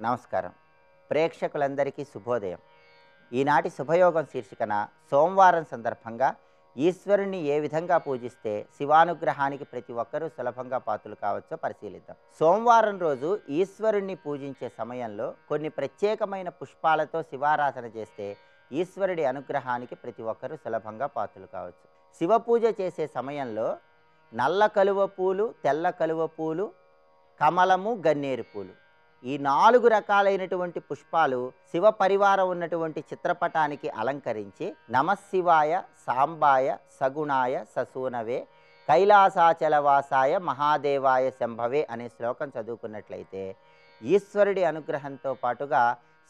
నమస్కారం. ప్రేక్షకులందరికీ శుభోదయం. ఈనాటి శుభయోగం శీర్షికన సోమవారం సందర్భంగా ఈశ్వరుణ్ణి ఏ విధంగా పూజిస్తే శివానుగ్రహానికి ప్రతి ఒక్కరూ సులభంగా పాత్రలు కావచ్చో పరిశీలిద్దాం. సోమవారం రోజు ఈశ్వరుణ్ణి పూజించే సమయంలో కొన్ని ప్రత్యేకమైన పుష్పాలతో శివారాధన చేస్తే ఈశ్వరుడి అనుగ్రహానికి ప్రతి ఒక్కరూ సులభంగా పాత్రలు కావచ్చు. శివ పూజ చేసే సమయంలో నల్ల కలువ పూలు, తెల్ల కలువ పూలు, కమలము, గన్నేరు పూలు, ఈ 4 రకాలైనటువంటి పుష్పాలు శివ పరివారం ఉన్నటువంటి చిత్రపటానికి అలంకరించి నమశివాయ సాంబాయ సగుణాయ ససూనవే కైలాసాచలవాసాయ మహాదేవాయ శంభవే అనే శ్లోకం చదువుకున్నట్లయితే ఈశ్వరుడి అనుగ్రహంతో పాటుగా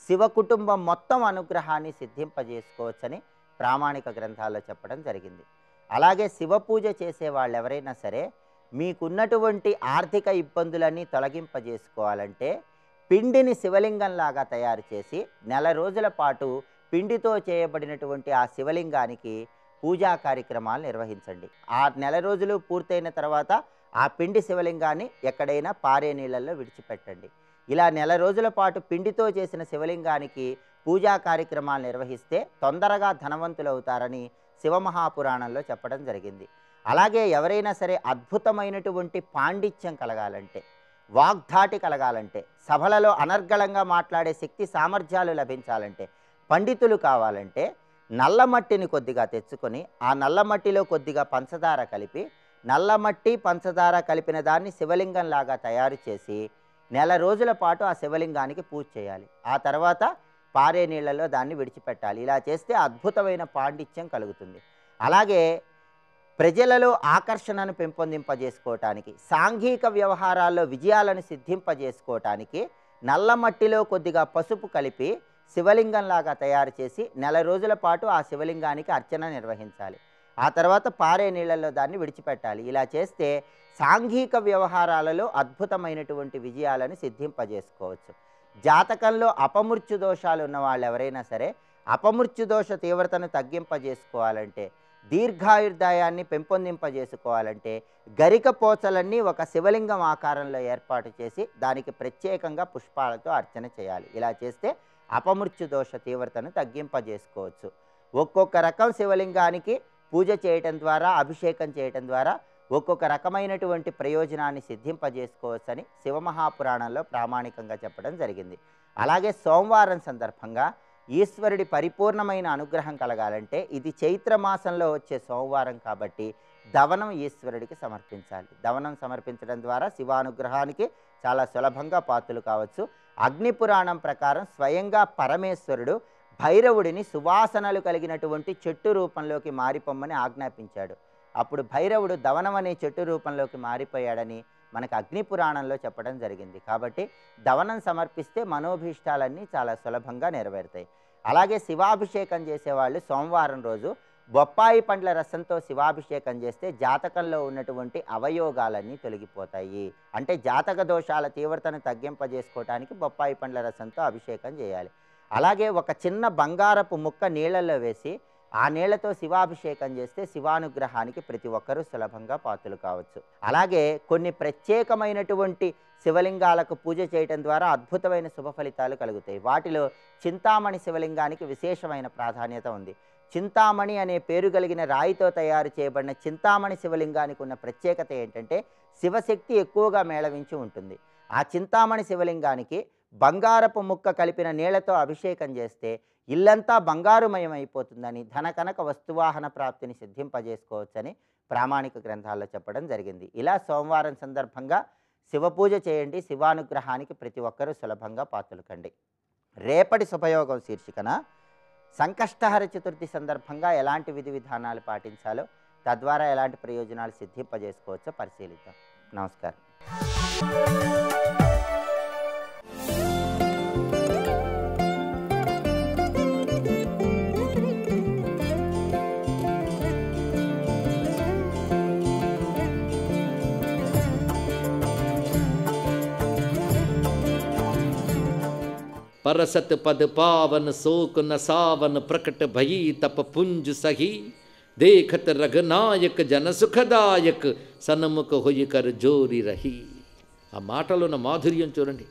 శివ కుటుంబం మొత్తం అనుగ్రహాన్ని సిద్ధింపజేసుకోవచ్చని ప్రామాణిక గ్రంథాల్లో చెప్పడం జరిగింది. అలాగే శివ పూజ చేసే వాళ్ళు ఎవరైనా సరే మీకున్నటువంటి ఆర్థిక ఇబ్బందులన్నీ తొలగింపజేసుకోవాలంటే పిండిని శివలింగంలాగా తయారు చేసి నెల రోజుల పాటు పిండితో చేయబడినటువంటి ఆ శివలింగానికి పూజా కార్యక్రమాలు నిర్వహించండి. ఆ నెల రోజులు పూర్తయిన తర్వాత ఆ పిండి శివలింగాన్ని ఎక్కడైనా పారే నీళ్ళల్లో విడిచిపెట్టండి. ఇలా నెల రోజుల పాటు పిండితో చేసిన శివలింగానికి పూజా కార్యక్రమాలు నిర్వహిస్తే తొందరగా ధనవంతులవుతారని శివమహాపురాణంలో చెప్పడం జరిగింది. అలాగే ఎవరైనా సరే అద్భుతమైనటువంటి పాండిత్యం కలగాలంటే, వాగ్ధాటి కలగాలంటే, సభలలో అనర్గళంగా మాట్లాడే శక్తి సామర్థ్యాలు లభించాలంటే, పండితులు కావాలంటే నల్లమట్టిని కొద్దిగా తెచ్చుకొని ఆ నల్లమట్టిలో కొద్దిగా పంచదార కలిపి నల్లమట్టి పంచదార కలిపిన దాన్ని శివలింగంలాగా తయారు చేసి నెల రోజుల పాటు ఆ శివలింగానికి పూజ చేయాలి. ఆ తర్వాత పారే నీళ్లలో దాన్ని విడిచిపెట్టాలి. ఇలా చేస్తే అద్భుతమైన పాండిత్యం కలుగుతుంది. అలాగే ప్రజలలో ఆకర్షణను పెంపొందింపజేసుకోవటానికి, సాంఘిక వ్యవహారాల్లో విజయాలను సిద్ధింపజేసుకోవటానికి నల్లమట్టిలో కొద్దిగా పసుపు కలిపి శివలింగంలాగా తయారు చేసి నెల రోజుల పాటు ఆ శివలింగానికి అర్చన నిర్వహించాలి. ఆ తర్వాత పారే నీళ్లలో దాన్ని విడిచిపెట్టాలి. ఇలా చేస్తే సాంఘిక వ్యవహారాలలో అద్భుతమైనటువంటి విజయాలను సిద్ధింపజేసుకోవచ్చు. జాతకంలో అపమృత్యు దోషాలు ఉన్న వాళ్ళు ఎవరైనా సరే అపమృత్యు దోష తీవ్రతను తగ్గింపజేసుకోవాలంటే, దీర్ఘాయుర్దాయాన్ని పెంపొందింపజేసుకోవాలంటే గరిక పోచలన్నీ ఒక శివలింగం ఆకారంలో ఏర్పాటు చేసి దానికి ప్రత్యేకంగా పుష్పాలతో అర్చన చేయాలి. ఇలా చేస్తే అపమృత్యు దోష తీవ్రతను తగ్గింపజేసుకోవచ్చు. ఒక్కొక్క రకం శివలింగానికి పూజ చేయటం ద్వారా, అభిషేకం చేయటం ద్వారా ఒక్కొక్క రకమైనటువంటి ప్రయోజనాన్ని సిద్ధింపజేసుకోవచ్చని శివమహాపురాణంలో ప్రామాణికంగా చెప్పడం జరిగింది. అలాగే సోమవారం సందర్భంగా ఈశ్వరుడి పరిపూర్ణమైన అనుగ్రహం కలగాలంటే ఇది చైత్రమాసంలో వచ్చే సోమవారం కాబట్టి దవనం ఈశ్వరుడికి సమర్పించాలి. దవనం సమర్పించడం ద్వారా శివానుగ్రహానికి చాలా సులభంగా పాత్రలు కావచ్చు. అగ్నిపురాణం ప్రకారం స్వయంగా పరమేశ్వరుడు భైరవుడిని సువాసనలు కలిగినటువంటి చెట్టు రూపంలోకి మారిపోమ్మని ఆజ్ఞాపించాడు. అప్పుడు భైరవుడు దవనం అనే చెట్టు రూపంలోకి మారిపోయాడని మనకు అగ్నిపురాణంలో చెప్పడం జరిగింది. కాబట్టి దవనం సమర్పిస్తే మనోభీష్టాలన్నీ చాలా సులభంగా నెరవేరుతాయి. అలాగే శివాభిషేకం చేసేవాళ్ళు సోమవారం రోజు బొప్పాయి పండ్ల రసంతో శివాభిషేకం చేస్తే జాతకంలో ఉన్నటువంటి అవయోగాలన్నీ తొలగిపోతాయి. అంటే జాతక దోషాల తీవ్రతను తగ్గింపజేసుకోవటానికి బొప్పాయి పండ్ల రసంతో అభిషేకం చేయాలి. అలాగే ఒక చిన్న బంగారపు ముక్క నీళ్ళల్లో వేసి ఆ నీళ్లతో శివాభిషేకం చేస్తే శివానుగ్రహానికి ప్రతి ఒక్కరూ సులభంగా పాత్రలు కావచ్చు. అలాగే కొన్ని ప్రత్యేకమైనటువంటి శివలింగాలకు పూజ చేయటం ద్వారా అద్భుతమైన శుభ ఫలితాలు కలుగుతాయి. వాటిలో చింతామణి శివలింగానికి విశేషమైన ప్రాధాన్యత ఉంది. చింతామణి అనే పేరు కలిగిన రాయితో తయారు చేయబడిన చింతామణి శివలింగానికి ఉన్న ప్రత్యేకత ఏంటంటే శివశక్తి ఎక్కువగా మేళవించి ఉంటుంది. ఆ చింతామణి శివలింగానికి బంగారపు ముక్క కలిపిన నీళ్లతో అభిషేకం చేస్తే ఇల్లంతా బంగారుమయం అయిపోతుందని, ధనకనక వస్తువాహన ప్రాప్తిని సిద్ధింపజేసుకోవచ్చని ప్రామాణిక గ్రంథాల్లో చెప్పడం జరిగింది. ఇలా సోమవారం సందర్భంగా శివపూజ చేయండి. శివానుగ్రహానికి ప్రతి ఒక్కరూ సులభంగా పాత్రలు కండి. రేపటి శుభయోగం శీర్షికన సంకష్టహర చతుర్థి సందర్భంగా ఎలాంటి విధి విధానాలు పాటించాలో, తద్వారా ఎలాంటి ప్రయోజనాలు సిద్ధింపజేసుకోవచ్చో పరిశీలిద్దాం. నమస్కారం. परसत पद पावन शोक न सावन प्रकट भई तप पुंज सही देखत रघुनायक जन सुखदायक सन्मुख होई कर जोरी रही। ఆ మాటలో ఉన్న మాధుర్యం చూడండి.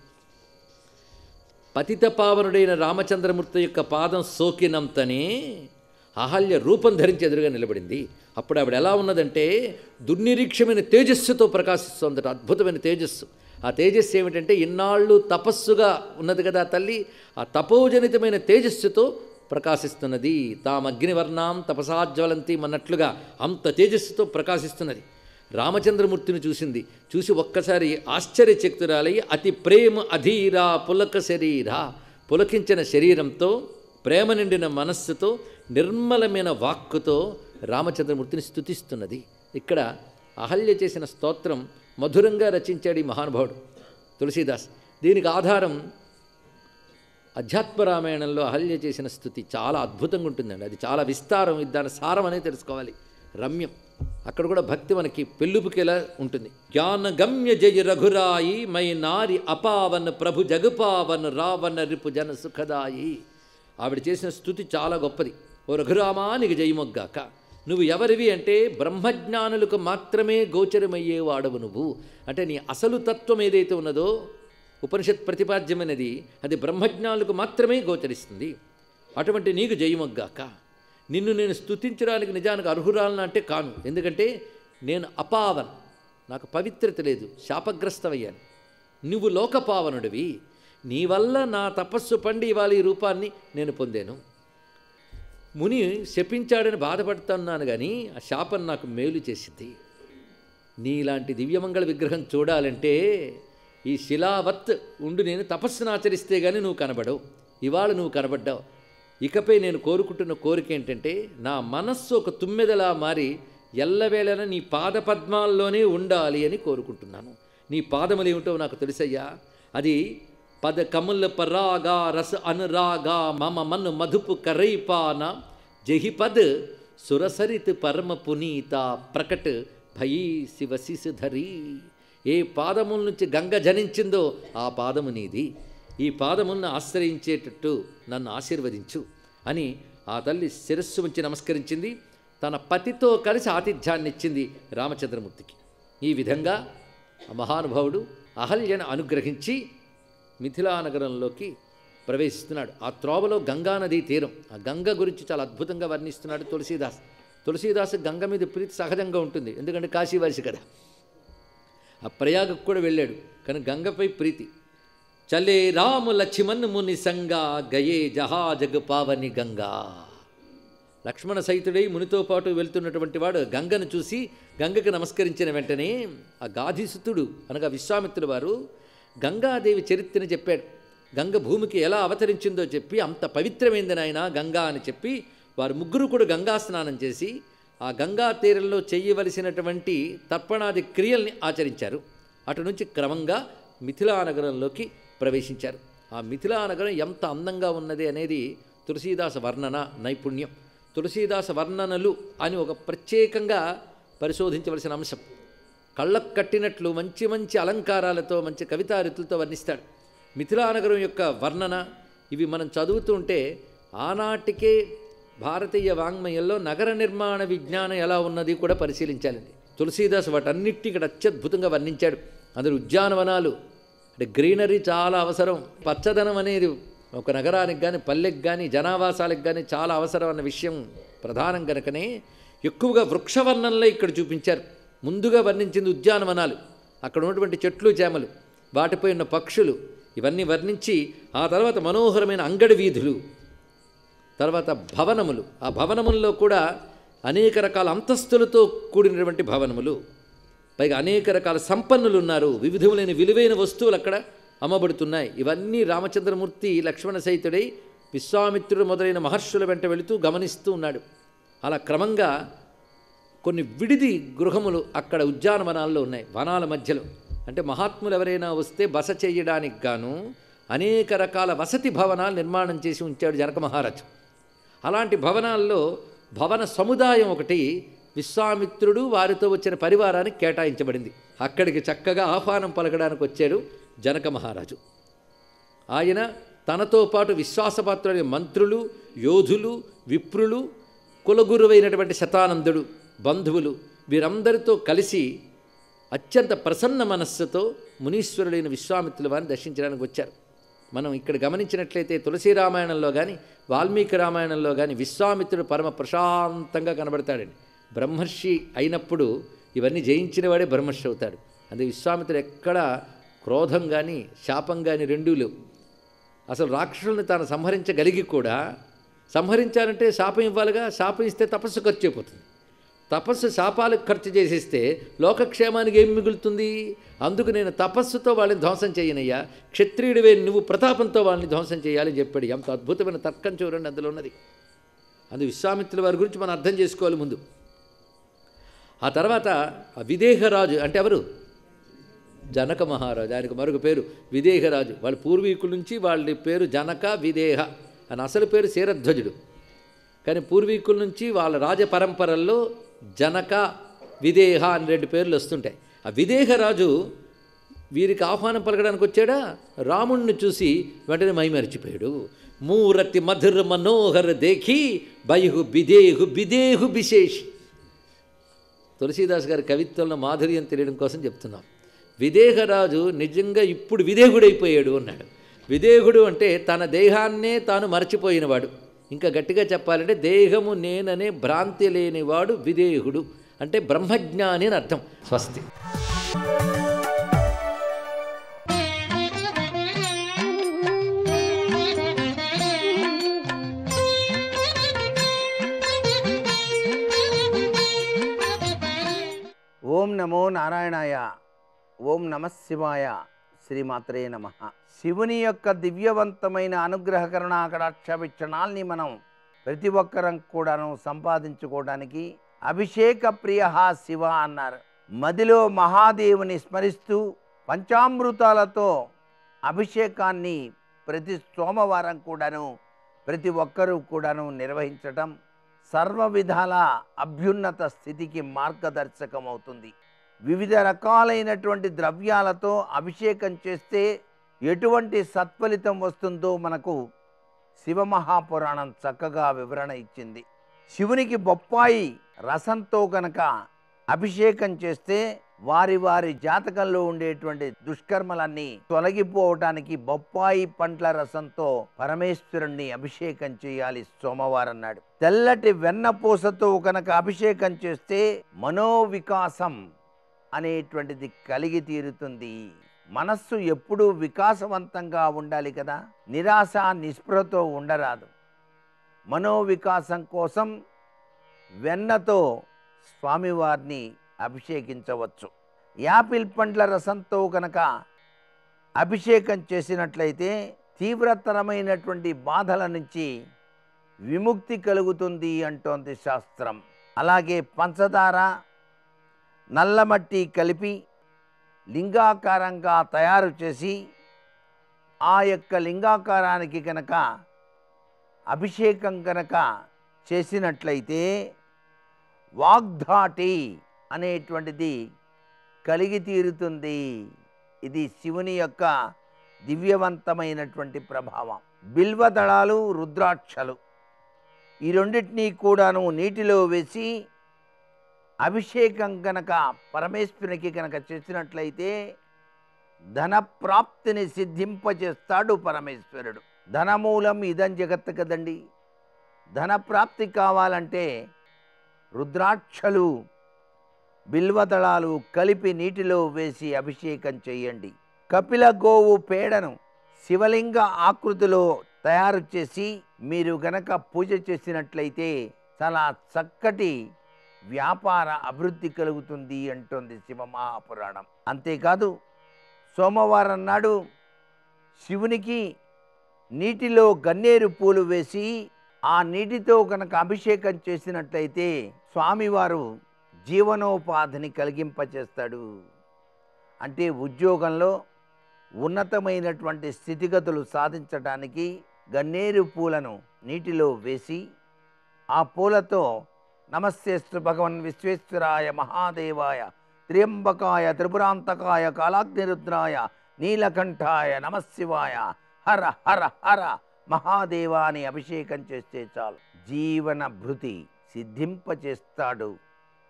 పతిత పావనుడైన రామచంద్రమూర్తి యొక్క పాదం సోకినంతనే అహల్య రూపం ధరించి ఎదురుగా నిలబడింది. అప్పుడు ఆవిడ ఎలా ఉన్నదంటే దుర్నిరీక్షమైన తేజస్సుతో ప్రకాశిస్తోందట, అద్భుతమైన తేజస్సు. ఆ తేజస్సు ఏమిటంటే ఇన్నాళ్ళు తపస్సుగా ఉన్నది కదా తల్లి, ఆ తపోజనితమైన తేజస్సుతో ప్రకాశిస్తున్నది. తామగ్నివర్ణాం తపసాజ్వలంతి అన్నట్లుగా అంత తేజస్సుతో ప్రకాశిస్తున్నది. రామచంద్రమూర్తిని చూసింది. చూసి ఒక్కసారి ఆశ్చర్యచకితురాలై అతి ప్రేమ అధీరా పులక శరీరా, పులకించిన శరీరంతో ప్రేమ నిండిన మనస్సుతో నిర్మలమైన వాక్కుతో రామచంద్రమూర్తిని స్తుతిస్తున్నది. ఇక్కడ అహల్య చేసిన స్తోత్రం మధురంగా రచించాడు ఈ మహానుభావుడు తులసీదాస్. దీనికి ఆధారం అధ్యాత్మరామాయణంలో అహల్య చేసిన స్తుతి చాలా అద్భుతంగా ఉంటుందండి. అది చాలా విస్తారం, దాని సారం అనేది తెలుసుకోవాలి, రమ్యం. అక్కడ కూడా భక్తి మనకి పెళ్ళుపుకేలా ఉంటుంది. జ్ఞానగమ్య జయ రఘురాయి మై నారి అపావన్ ప్రభు జగపావన్ రావణ రిపు జన సుఖదాయి. ఆవిడ చేసిన స్తుతి చాలా గొప్పది. ఓ రఘురామా నీకు జయమొగ్గాక. నువ్వు ఎవరివి అంటే బ్రహ్మజ్ఞానులకు మాత్రమే గోచరమయ్యేవాడవు నువ్వు. అంటే నీ అసలు తత్వం ఏదైతే ఉన్నదో ఉపనిషత్ ప్రతిపాద్యమైనది అది బ్రహ్మజ్ఞానులకు మాత్రమే గోచరిస్తుంది. అటువంటి నీకు జయమొగ్గాక. నిన్ను నేను స్తుతించడానికి నిజానికి అర్హురాలను అంటే కాను. ఎందుకంటే నేను అపావన్, నాకు పవిత్రత లేదు, శాపగ్రస్తమయ్యాను. నువ్వు లోకపావనుడివి. నీ వల్ల నా తపస్సు పండి ఇవాళ ఈ రూపాన్ని నేను పొందాను. ముని శపించాడని బాధపడుతున్నాను కానీ ఆ శాపం నాకు మేలు చేసింది. నీలాంటి దివ్యమంగళ విగ్రహం చూడాలంటే ఈ శిలావత్ ఉండి నేను తపస్సును ఆచరిస్తే కానీ నువ్వు కనబడవు. ఇవాళ నువ్వు కనబడ్డావు. ఇకపై నేను కోరుకుంటున్న కోరిక ఏంటంటే నా మనస్సు ఒక తుమ్మెదలా మారి ఎల్లవేళలా నీ పాదపద్మాల్లోనే ఉండాలి అని కోరుకుంటున్నాను. నీ పాదములు ఏమిటో నాకు తెలుసయ్యా. అది పద కముల పరాగా రస అనురాగా మమ మను మధుపు కరైపాన జహిపద్ సురసరిత్ పరమ పునీత ప్రకట్ భయీ శివ శిశుధరి. ఏ పాదముల నుంచి గంగ జనించిందో ఆ పాదము నీది. ఈ పాదములను ఆశ్రయించేటట్టు నన్ను ఆశీర్వదించు అని ఆ తల్లి శిరస్సు ఉంచి నమస్కరించింది. తన పతితో కలిసి ఆతిథ్యాన్ని ఇచ్చింది రామచంద్రమూర్తికి. ఈ విధంగా ఆ మహానుభావుడు అహల్యను అనుగ్రహించి మిథిలానగరంలోకి ప్రవేశిస్తున్నాడు. ఆ త్రోవలో గంగానదీ తీరం, ఆ గంగ గురించి చాలా అద్భుతంగా వర్ణిస్తున్నాడు తులసీదాస్. తులసీదాస్ గంగ మీద ప్రీతి సహజంగా ఉంటుంది, ఎందుకంటే కాశీవాసి కదా. ఆ ప్రయాగకు కూడా వెళ్ళాడు, కానీ గంగపై ప్రీతి. చలే రాము లక్ష్మణ్ ముని సంగా గయే జహాజగ పావని గంగా. లక్ష్మణ సహితుడై మునితో పాటు వెళ్తున్నటువంటి వాడు గంగను చూసి గంగకు నమస్కరించిన వెంటనే ఆ గాధిసుతుడు అనగా విశ్వామిత్రుడు వారు గంగాదేవి చరిత్రని చెప్పాడు. గంగ భూమికి ఎలా అవతరించిందో చెప్పి అంత పవిత్రమైంది నాయన గంగా అని చెప్పి వారు ముగ్గురు కూడా గంగా స్నానం చేసి ఆ గంగా తీరంలో చేయవలసినటువంటి తర్పణాది క్రియల్ని ఆచరించారు. అటు నుంచి క్రమంగా మిథిలానగరంలోకి ప్రవేశించారు. ఆ మిథిలానగరం ఎంత అందంగా ఉన్నది అనేది తులసీదాస వర్ణన నైపుణ్యం. తులసీదాస వర్ణనలు అని ఒక ప్రత్యేకంగా పరిశోధించవలసిన అంశం. కళ్ళకు కట్టినట్లు మంచి మంచి అలంకారాలతో మంచి కవితారీతులతో వర్ణిస్తాడు. మిథిలానగరం యొక్క వర్ణన ఇవి మనం చదువుతూ ఉంటే ఆనాటికే భారతీయ వాంగ్మయంలో నగర నిర్మాణ విజ్ఞానం ఎలా ఉన్నది కూడా పరిశీలించాలండి. తులసీదాస్ వాటన్నిటిని ఇక్కడ అత్యద్భుతంగా వర్ణించాడు. అందులో ఉద్యానవనాలు అంటే గ్రీనరీ చాలా అవసరం. పచ్చదనం అనేది ఒక నగరానికి కానీ పల్లెకి కానీ జనావాసాలకు కానీ చాలా అవసరం అన్న విషయం ప్రధానం కనుకనే ఎక్కువగా వృక్షవర్ణంలో ఇక్కడ చూపించారు. ముందుగా వర్ణించింది ఉద్యానవనాలు, అక్కడ ఉన్నటువంటి చెట్లు చేమలు, వాటిపై ఉన్న పక్షులు, ఇవన్నీ వర్ణించి ఆ తర్వాత మనోహరమైన అంగడి వీధులు, తర్వాత భవనములు. ఆ భవనముల్లో కూడా అనేక రకాల అంతస్తులతో కూడినటువంటి భవనములు, పైగా అనేక రకాల సంపన్నులు ఉన్నారు. వివిధములైన విలువైన వస్తువులు అక్కడ అమ్మబడుతున్నాయి. ఇవన్నీ రామచంద్రమూర్తి లక్ష్మణ సహితుడై విశ్వామిత్రుడు మొదలైన మహర్షుల వెంట వెళుతూ గమనిస్తూ ఉన్నాడు. అలా క్రమంగా కొన్ని విడిది గృహములు అక్కడ ఉద్యానవనాల్లో ఉన్నాయి, వనాల మధ్యలో. అంటే మహాత్ములు ఎవరైనా వస్తే బస చేయడానికి గాను అనేక రకాల వసతి భవనాలు నిర్మాణం చేసి ఉంచాడు జనక మహారాజు. అలాంటి భవనాల్లో భవన సముదాయం ఒకటి విశ్వామిత్రుడు వారితో వచ్చిన పరివారానికి కేటాయించబడింది. అక్కడికి చక్కగా ఆహ్వానం పలకడానికి వచ్చాడు జనక మహారాజు. ఆయన తనతో పాటు విశ్వాసపాత్రులైన మంత్రులు, యోధులు, విప్రులు, కులగురువైనటువంటి శతానందుడు, బంధువులు వీరందరితో కలిసి అత్యంత ప్రసన్న మనస్సుతో మునీశ్వరుడైన విశ్వామిత్రుల వారిని దర్శించడానికి వచ్చారు. మనం ఇక్కడ గమనించినట్లయితే తులసి రామాయణంలో కానీ వాల్మీకి రామాయణంలో కానీ విశ్వామిత్రుడు పరమ ప్రశాంతంగా కనబడతాడండి. బ్రహ్మర్షి అయినప్పుడు ఇవన్నీ జయించిన వాడే బ్రహ్మర్షి అవుతాడు. అందుకే విశ్వామిత్రుడు ఎక్కడ క్రోధం కానీ శాపం కానీ రెండూ లేవు. అసలు రాక్షసుల్ని తాను సంహరించగలిగి కూడా సంహరించాలంటే శాపం ఇవ్వాలిగా. శాపం ఇస్తే తపస్సు ఖర్చు అయిపోతుంది. తపస్సు శాపాలకు ఖర్చు చేసేస్తే లోకక్షేమానికి ఏం మిగులుతుంది? అందుకు నేను తపస్సుతో వాళ్ళని ధ్వంసం చేయనయ్యా, క్షత్రియుడివే నువ్వు ప్రతాపంతో వాళ్ళని ధ్వంసం చేయాలని చెప్పాడు. ఎంత అద్భుతమైన తర్కం చూడండి అందులో ఉన్నది. అందు విశ్వామిత్రుల వారి గురించి మనం అర్థం చేసుకోవాలి ముందు. ఆ తర్వాత ఆ విదేహరాజు అంటే ఎవరు? జనక మహారాజు. ఆయనకు మరొక పేరు విదేహరాజు. వాళ్ళ పూర్వీకుల నుంచి వాళ్ళ పేరు జనక విదేహ అని అసలు పేరు శరధ్వజుడు. కానీ పూర్వీకుల నుంచి వాళ్ళ రాజ పరంపరల్లో జనక విదేహ అని 2 పేర్లు వస్తుంటాయి. ఆ విదేహరాజు వీరికి ఆహ్వానం పలకడానికి వచ్చాడా, రాముణ్ణి చూసి వెంటనే మైమరిచిపోయాడు. మూరతి మధుర మనోహర దేఖి బయహు బిదేహు బిదేహు బిశేషి. తులసీదాస్ గారి కవిత్వంలో మాధుర్యం తెలియడం కోసం చెప్తున్నాం. విదేహరాజు నిజంగా ఇప్పుడు విదేహుడైపోయాడు అన్నాడు. విదేహుడు అంటే తన దేహాన్నే తాను మరచిపోయినవాడు. ఇంకా గట్టిగా చెప్పాలంటే దేహము నేననే భ్రాంతి లేనివాడు విదేహుడు అంటే బ్రహ్మజ్ఞాని అని అర్థం. స్వస్తి. ఓం నమో నారాయణాయ. ఓం నమః శివాయ. శ్రీమాత్రే నమః. శివుని యొక్క దివ్యవంతమైన అనుగ్రహ కరుణా కటాక్ష వీక్షణాల్ని మనం ప్రతి ఒక్కరం కూడాను సంపాదించుకోవడానికి అభిషేక ప్రియ శివ అన్నారు. మదిలో మహాదేవుని స్మరిస్తూ పంచామృతాలతో అభిషేకాన్ని ప్రతి సోమవారం కూడాను ప్రతి ఒక్కరూ కూడాను నిర్వహించటం సర్వ విధాల అభ్యున్నత స్థితికి మార్గదర్శకం అవుతుంది. వివిధ రకాలైనటువంటి ద్రవ్యాలతో అభిషేకం చేస్తే ఎటువంటి సత్ఫలితం వస్తుందో మనకు శివమహాపురాణం చక్కగా వివరణ ఇచ్చింది. శివునికి బొప్పాయి రసంతో కనుక అభిషేకం చేస్తే వారి వారి జాతకంలో ఉండేటువంటి దుష్కర్మలన్నీ తొలగిపోవటానికి బొప్పాయి పండ్ల రసంతో పరమేశ్వరుణ్ణి అభిషేకం చేయాలి సోమవారం నాడు. తెల్లటి వెన్నపూసతో కనుక అభిషేకం చేస్తే మనోవికాసం అనేటువంటిది కలిగి తీరుతుంది. మనస్సు ఎప్పుడూ వికాసవంతంగా ఉండాలి కదా, నిరాశ నిస్పృహతో ఉండరాదు. మనోవికాసం కోసం వెన్నతో స్వామివారిని అభిషేకించవచ్చు. యాపిల్ పండ్ల రసంతో కనుక అభిషేకం చేసినట్లయితే తీవ్రతరమైనటువంటి బాధల నుంచి విముక్తి కలుగుతుంది అంటోంది శాస్త్రం. అలాగే పంచదార నల్లమట్టి కలిపి లింగాకారంగా తయారు చేసి ఆ యొక్క లింగాకారానికి కనుక అభిషేకం కనుక చేసినట్లయితే వాగ్ధాటి అనేటువంటిది కలిగి తీరుతుంది. ఇది శివుని యొక్క దివ్యవంతమైనటువంటి ప్రభావం. బిల్వదళాలు రుద్రాక్షలు ఈ రెండింటినీ కూడాను నీటిలో వేసి అభిషేకం కనుక పరమేశ్వరునికి కనుక చేసినట్లయితే ధన ప్రాప్తిని సిద్ధింపజేస్తాడు పరమేశ్వరుడు. ధనమూలం ఇదం జగత్తు కదండి. ధన ప్రాప్తి కావాలంటే రుద్రాక్షలు బిల్వదళాలు కలిపి నీటిలో వేసి అభిషేకం చేయండి. కపిల గోవు పేడను శివలింగ ఆకృతిలో తయారు చేసి మీరు గనక పూజ చేసినట్లయితే చాలా చక్కటి వ్యాపార అభివృద్ధి కలుగుతుంది అంటోంది శివమహాపురాణం. అంతేకాదు సోమవారం నాడు శివునికి నీటిలో గన్నేరు పూలు వేసి ఆ నీటితో కనుక అభిషేకం చేసినట్లయితే స్వామివారు జీవనోపాధిని కలిగింపచేస్తాడు. అంటే ఉద్యోగంలో ఉన్నతమైనటువంటి స్థితిగతులు సాధించడానికి గన్నేరు పూలను నీటిలో వేసి ఆ పూలతో నమస్తేస్తు భగవన్ విశ్వేశ్వరాయ మహాదేవాయ త్ర్యంబకాయ త్రిపురాంతకాయ కాలాగ్నిరుద్రాయ నీలకంఠాయ నమశివాయ హర హర హర మహాదేవాని అభిషేకం చేస్తే చాలు జీవన భృతి సిద్ధింపచేస్తాడు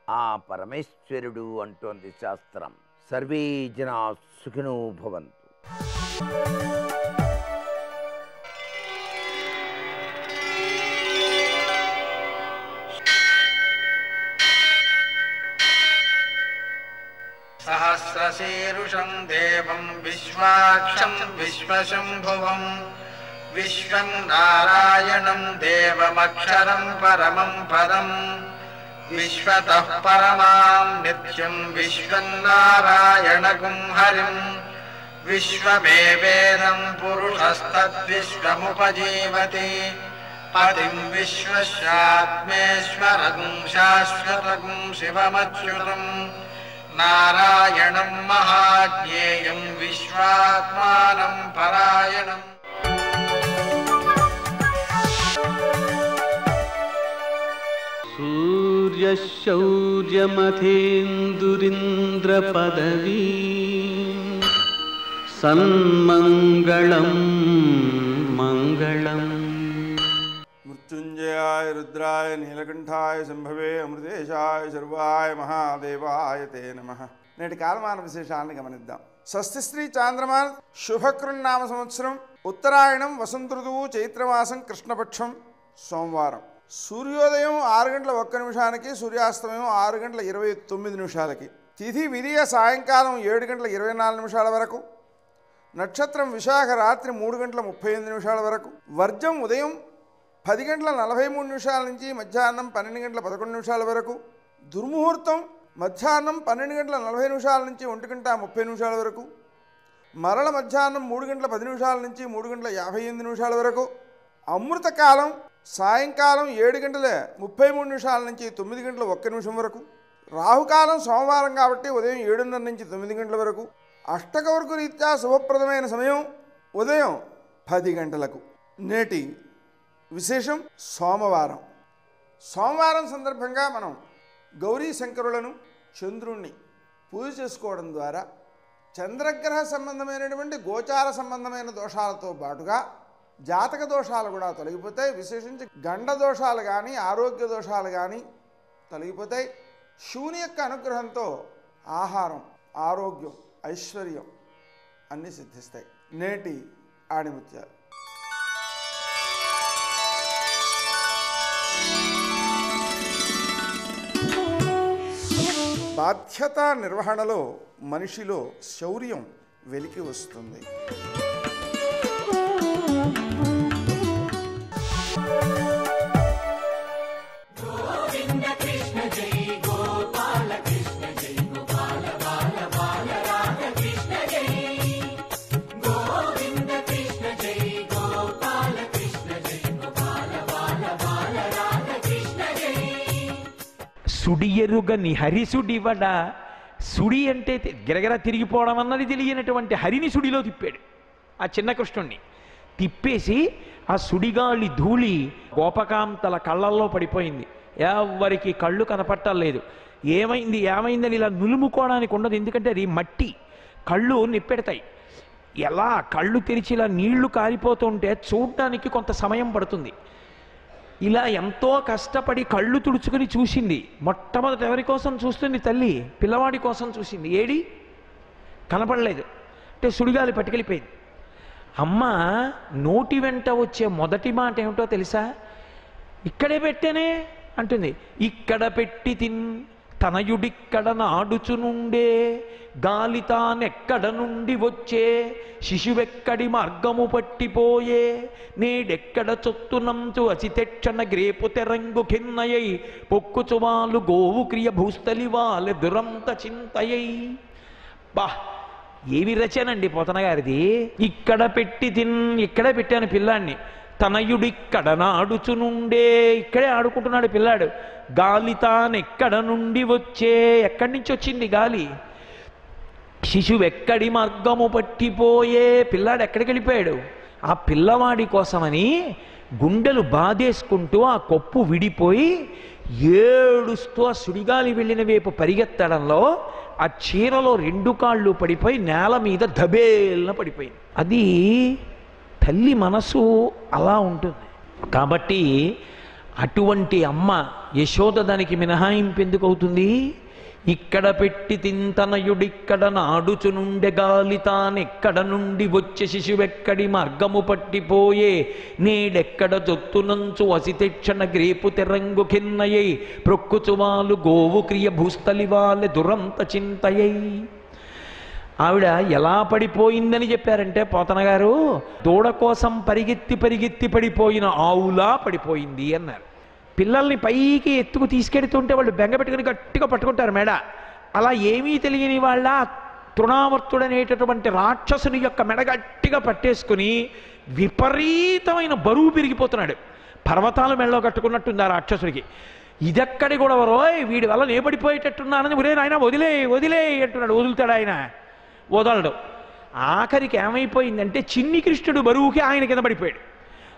ఆ పరమేశ్వరుడు అంటోంది శాస్త్రం. సర్వే జనా సుఖినో భవంతు. सहस्रशीरुषं देवं विश्वाक्षं विश्वशम्भुवं विश्वं नारायणं देवमक्षरं परमं पदं विश्वतः परमां नित्यं विश्वन्नारायणगुं हरिं विश्वमेवेदं पुरुषस्तद्विश्वमुपजीवति पतिं विश्वस्यात्मेश्वरगुं शाश्वतगुं शिवमच्युतं नारायणं महाज्ञेयं विश्वात्मानं परायणम्। सूर्यशौर्यमथेन्दुरिन्द्रपदवी सन्मङ्गलं मङ्गलम्। मृत्युंजयाय रुद्राय नीलकंठाय संभवे अमृतेशाय सर्वाय महादेवाय ते नमः। నేటి కాలమాన విశేషాలను గమనిద్దాం. స్వస్తిశ్రీ చాంద్రమాన శుభకృన్నామ సంవత్సరం ఉత్తరాయణం వసంత ఋతువు చైత్రమాసం కృష్ణపక్షం సోమవారం. సూర్యోదయం 6:01 సూర్యాస్తమయం 6:29 తిథి విధియ సాయంకాలం 7:24 వరకు. నక్షత్రం విశాఖ రాత్రి 3:38 వరకు. వర్జం ఉదయం 10:43 నుంచి మధ్యాహ్నం 12:11 వరకు. దుర్ముహూర్తం మధ్యాహ్నం 12:40 నుంచి 1:30 వరకు. మరల మధ్యాహ్నం 3:10 నుంచి 3:58 వరకు. అమృతకాలం సాయంకాలం 7:33 నుంచి 9:01 వరకు. రాహుకాలం సోమవారం కాబట్టి ఉదయం 7:30 నుంచి 9 గంటల వరకు. అష్టకవర్గ రీత్యా శుభప్రదమైన సమయం ఉదయం 10 గంటలకు. నేటి విశేషం సోమవారం. సోమవారం సందర్భంగా మనం గౌరీ శంకరులను చంద్రుణ్ణి పూజ చేసుకోవడం ద్వారా చంద్రగ్రహ సంబంధమైనటువంటి గోచార సంబంధమైన దోషాలతో పాటుగా జాతక దోషాలు కూడా తొలగిపోతాయి. విశేషించి గండ దోషాలు కానీ ఆరోగ్య దోషాలు కానీ తొలగిపోతాయి. శివుని యొక్క అనుగ్రహంతో ఆహారం, ఆరోగ్యం, ఐశ్వర్యం అన్నీ సిద్ధిస్తాయి. నేటి ఆణిముత్యాలు. బాధ్యతా నిర్వహణలో మనిషిలో శౌర్యం వెలికి వస్తుంది. సుడి ఎరుగని హరిసుడివడ. సుడి అంటే గిరగిర తిరిగిపోవడం అన్నది తెలియనటువంటి హరిని సుడిలో తిప్పాడు. ఆ చిన్న కృష్ణుణ్ణి తిప్పేసి ఆ సుడిగాలి ధూళి గోపకాంతల కళ్ళల్లో పడిపోయింది. ఎవరికి కళ్ళు కనపట్టలేదు. ఏమైందని ఇలా నులుముకోవడానికి ఉండదు. ఎందుకంటే అది మట్టి, కళ్ళు నిప్పెడతాయి. ఎలా కళ్ళు తెరిచి ఇలా నీళ్లు కారిపోతుంటే చూడడానికి కొంత సమయం పడుతుంది. ఇలా ఎంతో కష్టపడి కళ్ళు తుడుచుకుని చూసింది. మొట్టమొదట ఎవరి కోసం చూస్తుంది తల్లి? పిల్లవాడి కోసం చూసింది. ఏడి కనపడలేదు. అంటే సుడిగాలి పట్టుకెళ్ళిపోయింది. అమ్మ నోటి వెంట వచ్చే మొదటి మాట ఏమిటో తెలుసా? ఇక్కడే పెట్టానే అంటుంది. ఇక్కడ పెట్టి తనయుడిక్కడ నాడుచునుండే గాలి తానెక్కడ నుండి వచ్చే శిశువెక్కడి మార్గము పట్టిపోయే నేడెక్కడ చొత్తునంచు అసితెక్షణ గ్రేపు తెరంగు ఖిన్నయై పొక్కుచువాలు గోవు క్రియ భూస్థలి వాలె దురంత చింతయై. బా ఏమి రచనండి పోతన గారిది. ఇక్కడ పెట్టి ఇక్కడే పెట్టాను పిల్లాన్ని. తనయుడిక్కడ నాడుచునుండే, ఇక్కడే ఆడుకుంటున్నాడు పిల్లాడు. గాలి తానెక్కడ నుండి వచ్చే, ఎక్కడి నుంచి వచ్చింది గాలి? శిశువెక్కడి మార్గము పట్టిపోయే, పిల్లాడు ఎక్కడికి వెళ్ళిపోయాడు? ఆ పిల్లవాడి కోసమని గుండెలు బాధేసుకుంటూ ఆ కొప్పు విడిపోయి ఏడుస్తూ ఆ సుడిగాలి వెళ్ళిన వైపు పరిగెత్తడంలో ఆ చీరలో 2 కాళ్ళు పడిపోయి నేల మీద దబేల్న పడిపోయింది. అది తల్లి మనసు అలా ఉంటుంది. కాబట్టి అటువంటి అమ్మ యశోద దానికి మినహాయింపు ఎందుకు అవుతుంది? ఇక్కడ పెట్టి తింతనయుడిక్కడ నాడుచునుండె గాలి తానెక్కడ నుండి వచ్చే శిశువెక్కడి మార్గము పట్టిపోయే నేడెక్కడ జొత్తునంచు అసితెక్షణ గ్రేపు తెరంగు కిన్నయై ప్రొక్కుచువాలు గోవు క్రియ భూస్థలివాలె దురంత చింతయై. ఆవిడ ఎలా పడిపోయిందని చెప్పారంటే పోతన గారు, దూడ కోసం పరిగెత్తి పరిగెత్తి పడిపోయిన ఆవులా పడిపోయింది అన్నారు. పిల్లల్ని పైకి ఎత్తుకు తీసుకెడుతుంటే వాళ్ళు బెంగ పెట్టుకుని గట్టిగా పట్టుకుంటారు మెడ. అలా ఏమీ తెలియని వాళ్ళ తృణావర్తుడనేటటువంటి రాక్షసుని యొక్క మెడ గట్టిగా పట్టేసుకుని విపరీతమైన బరువు పెరిగిపోతున్నాడు. పర్వతాలు మెడలో కట్టుకున్నట్టుంది ఆ రాక్షసుడికి. ఇదెక్కడి కూడా రోయ్, వీడి వల్ల నే పడిపోయేటట్టున్నానని ఒరే నాయన వదిలే వదిలే అంటున్నాడు. వదులుతాడు ఆయన? వదలడు. ఆఖరికి ఏమైపోయిందంటే చిన్ని కృష్ణుడు బరువుకి ఆయన కింద పడిపోయాడు.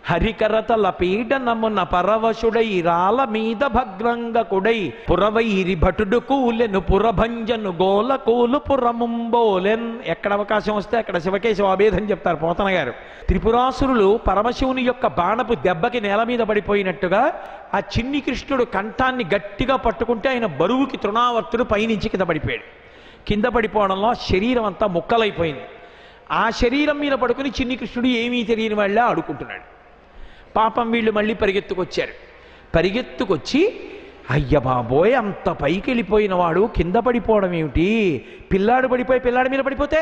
హరికరతల పీడనమున పరవశుడై రాల మీద భగ్రంగకుడై పురవైరి భటుడు కూలెను పురభంజను గోల కూలు పురముంబోలెన్. ఎక్కడ అవకాశం వస్తే అక్కడ శివకేశవ అభేదం చెప్తారు పోతన గారు. త్రిపురాసురులు పరమశివుని యొక్క బాణపు దెబ్బకి నేల మీద పడిపోయినట్టుగా ఆ చిన్ని కృష్ణుడు కంఠాన్ని గట్టిగా పట్టుకుంటే ఆయన బరువుకి తృణావర్తుడు పైనుంచి కింద పడిపోయాడు. కింద పడిపోవడంలో శరీరం అంతా ముక్కలైపోయింది. ఆ శరీరం మీద పడుకుని చిన్ని కృష్ణుడు ఏమీ తెలియని వాళ్ళ ఆడుకుంటున్నాడు. పాపం వీళ్ళు మళ్ళీ పరిగెత్తుకొచ్చారు. పరిగెత్తుకొచ్చి అయ్య బాబోయ్, అంత పైకి వెళ్ళిపోయిన వాడు కింద పడిపోవడం ఏమిటి? పిల్లాడు పడిపోయి పిల్లాడి మీద పడిపోతే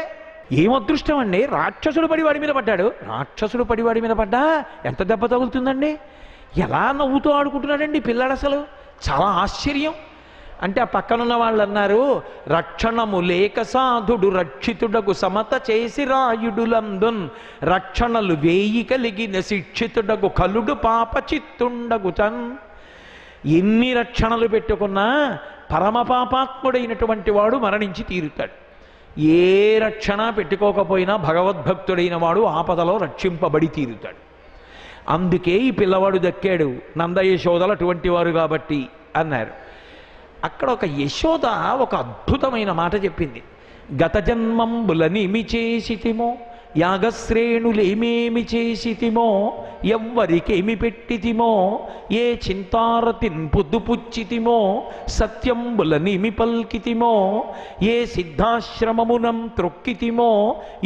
ఏం అదృష్టం అండి! రాక్షసుడు పడివాడి మీద పడ్డాడు. రాక్షసుడు పడివాడి మీద పడ్డా ఎంత దెబ్బ తగులుతుందండి! ఎలా నవ్వుతూ ఆడుకుంటున్నాడండి పిల్లాడు! అసలు చాలా ఆశ్చర్యం. అంటే ఆ పక్కనున్న వాళ్ళు అన్నారు, రక్షణము లేక సాధుడు రక్షితుడకు సమత చేసి రాయుడులందున్ రక్షణలు వేయి కలిగిన శిక్షితుడకు కలుడు పాప చిత్తుండగు తన్. ఎన్ని రక్షణలు పెట్టుకున్నా పరమ పాపాత్ముడైనటువంటి వాడు మరణించి తీరుతాడు. ఏ రక్షణ పెట్టుకోకపోయినా భగవద్భక్తుడైన వాడు ఆపదలో రక్షింపబడి తీరుతాడు. అందుకే ఈ పిల్లవాడు దక్కాడు, నందయశోదలు అటువంటి వారు కాబట్టి అన్నారు. అక్కడ ఒక యశోద ఒక అద్భుతమైన మాట చెప్పింది. గత జన్మంబులనిమి చేసితిమో యాగశ్రేణులేమేమి చేసితిమో ఎవ్వరికేమి పెట్టితిమో ఏ చింతారతిన్ పొద్దుపుచ్చితిమో సత్యంబులనిమి పల్కితిమో ఏ సిద్ధాశ్రమమునం త్రొక్కితిమో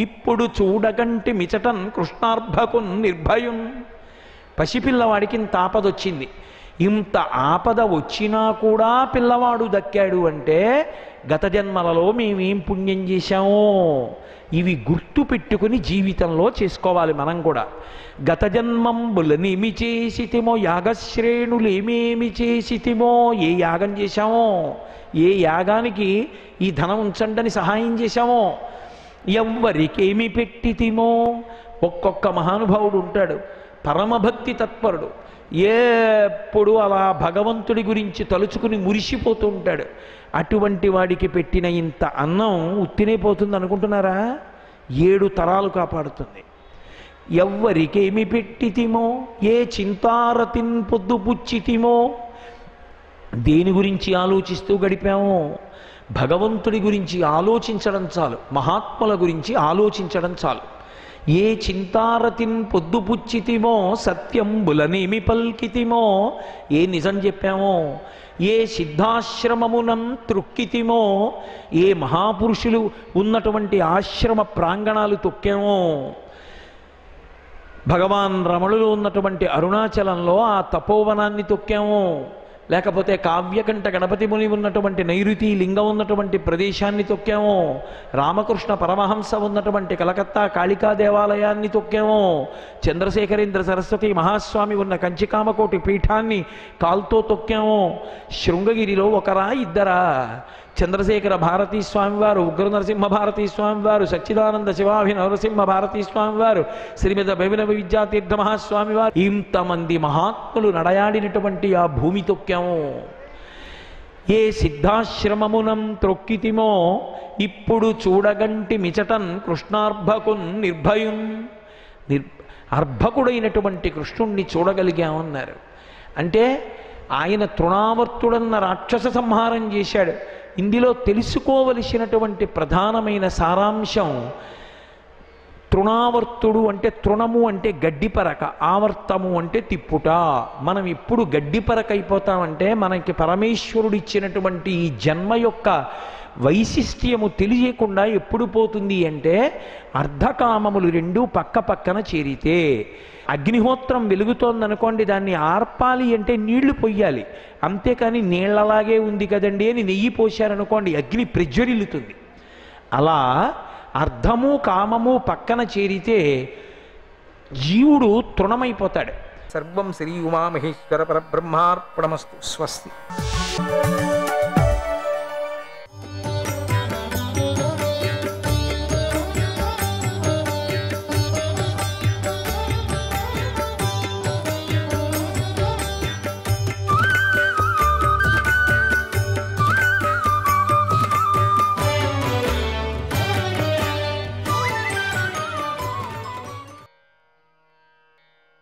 ఇప్పుడు చూడగంటి మిచటన్ కృష్ణార్భకున్ నిర్భయం. పసిపిల్లవాడికి ఇంత ఆపదొచ్చింది. ఇంత ఆపద వచ్చినా కూడా పిల్లవాడు దక్కాడు అంటే గత జన్మలలో మేమేం పుణ్యం చేశామో ఇవి గుర్తు పెట్టుకుని జీవితంలో చేసుకోవాలి మనం కూడా. గత జన్మంబులనిమి చేసితిమో యాగశ్రేణులు ఏమేమి చేసితిమో, ఏ యాగం చేశామో, ఏ యాగానికి ఈ ధనం ఉంచండి సహాయం చేశామో, ఎవ్వరికేమి పెట్టితిమో. ఒక్కొక్క మహానుభావుడు ఉంటాడు, పరమభక్తి తత్పరుడు, ఎప్పుడు అలా భగవంతుడి గురించి తలుచుకుని మురిసిపోతూ ఉంటాడు. అటువంటి వాడికి పెట్టిన ఇంత అన్నం ఉత్తినే పోతుంది అనుకుంటున్నారా? 7 తరాలు కాపాడుతుంది. ఎవ్వరికేమి పెట్టితిమో ఏ చింతారతిన్ పొద్దుపుచ్చితిమో. దేని గురించి ఆలోచిస్తూ గడిపామో? భగవంతుడి గురించి ఆలోచించడం చాలు, మహాత్ముల గురించి ఆలోచించడం చాలు. ఏ చింతారతిన్ పొద్దుపుచ్చితిమో సత్యంబులనేమి పల్కితిమో, ఏ నిజం చెప్పామో, ఏ సిద్ధాశ్రమమునం త్రొక్కితిమో, ఏ మహాపురుషులు ఉన్నటువంటి ఆశ్రమ ప్రాంగణాలు తొక్కామో. భగవాన్ రమణులు ఉన్నటువంటి అరుణాచలంలో ఆ తపోవనాన్ని తొక్కామో, లేకపోతే కావ్యకంఠ గణపతి ముని ఉన్నటువంటి నైరుతి లింగం ఉన్నటువంటి ప్రదేశాన్ని తొక్కామో, రామకృష్ణ పరమహంస ఉన్నటువంటి కలకత్తా కాళికా దేవాలయాన్ని తొక్కామో, చంద్రశేఖరేంద్ర సరస్వతి మహాస్వామి ఉన్న కంచికామకోటి పీఠాన్ని కాల్తో తొక్కామో. శృంగగిరిలో ఒకరా ఇద్దరా? చంద్రశేఖర భారతీ స్వామివారు, ఉగ్ర నరసింహ భారతీ స్వామివారు, సచ్చిదానంద శివాభి నరసింహ భారతీ స్వామివారు, శ్రీమద భైవినవ విద్యాతీర్థ మహాస్వామివారు, ఇంతమంది మహాత్ములు నడయాడినటువంటి ఆ భూమి తొక్కాము. ఏ సిద్ధాశ్రమమునం త్రొక్కితిమో ఇప్పుడు చూడగంటి మిచటన్ కృష్ణార్భకున్ నిర్భయున్. అర్భకుడైనటువంటి కృష్ణుణ్ణి చూడగలిగామన్నారు. అంటే ఆయన తృణావర్తుడన్న రాక్షస సంహారం చేశాడు. ఇందులో తెలుసుకోవలసినటువంటి ప్రధానమైన సారాంశం, తృణావర్తుడు అంటే తృణము అంటే గడ్డిపరక, ఆవర్తము అంటే తిప్పుట. మనం ఎప్పుడు గడ్డిపరక అయిపోతామంటే మనకి పరమేశ్వరుడు ఇచ్చినటువంటి ఈ జన్మ యొక్క వైశిష్ట్యము తెలియకుండా ఎప్పుడు పోతుంది అంటే అర్ధకామములు రెండూ పక్క పక్కన చేరితే. అగ్నిహోత్రం వెలుగుతోందనుకోండి, దాన్ని ఆర్పాలి అంటే నీళ్లు పొయ్యాలి, అంతేకాని నీళ్లలాగే ఉంది కదండి అని నెయ్యి పోశారనుకోండి అగ్ని ప్రజ్వరిల్లుతుంది. అలా అర్ధము కామము పక్కన చేరితే జీవుడు తృణమైపోతాడు. సర్వం శ్రీ ఉమామహేశ్వర పరబ్రహ్మార్పణమస్తు. స్వస్తి.